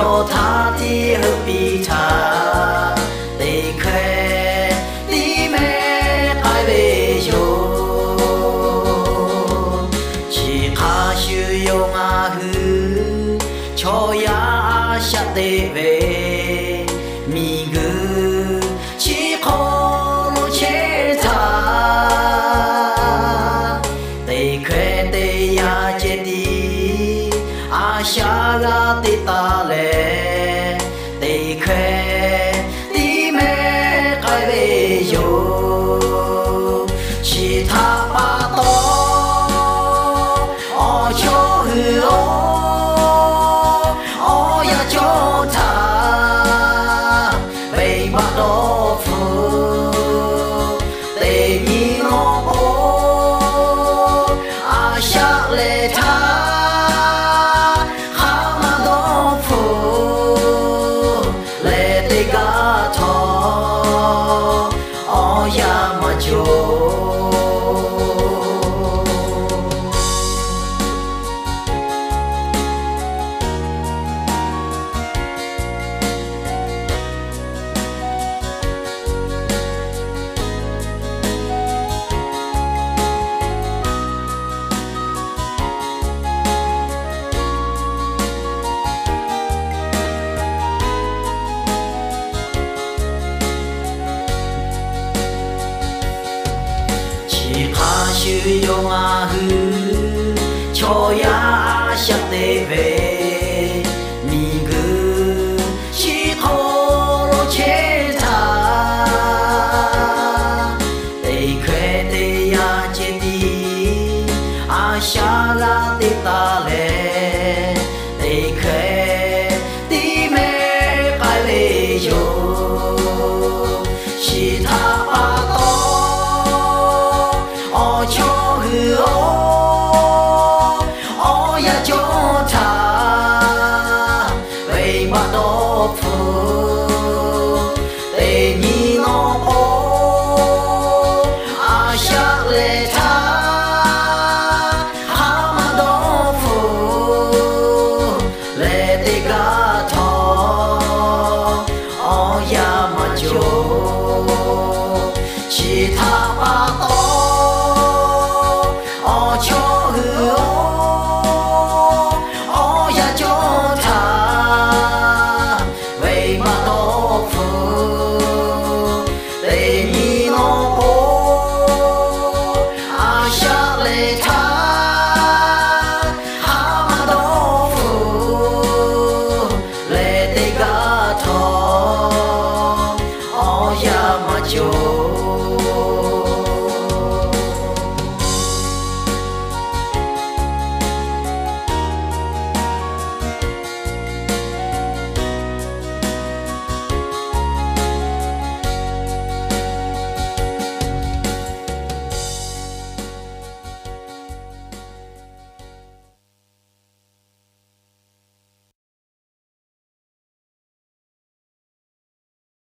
cho tha thì hợp bị tha để khẽ đi mẹ ai về yo chỉ khá sử dụng hư cho ya sát để về mi gư chỉ khó lo chế tha để khẽ để ya chết đi Aşağı titale Dekhe Dime kaybeyo Shita pato Ocho huo Oya chota Vei bato fu Te nino o Asha le ta sử dụng hư cho ya sắc để về mi gư chỉ thô lo chế tha để khẽ để ya chết đi sa la để ta lệ để khẽ đi mẹ cái lệ yo chỉ tha ba cho hư ô ya cho tha về mà đó phù để nhìn nó ô sa lệ tha ha mà đó phù lệ để cả thọ ô ya mà cho chỉ tha ba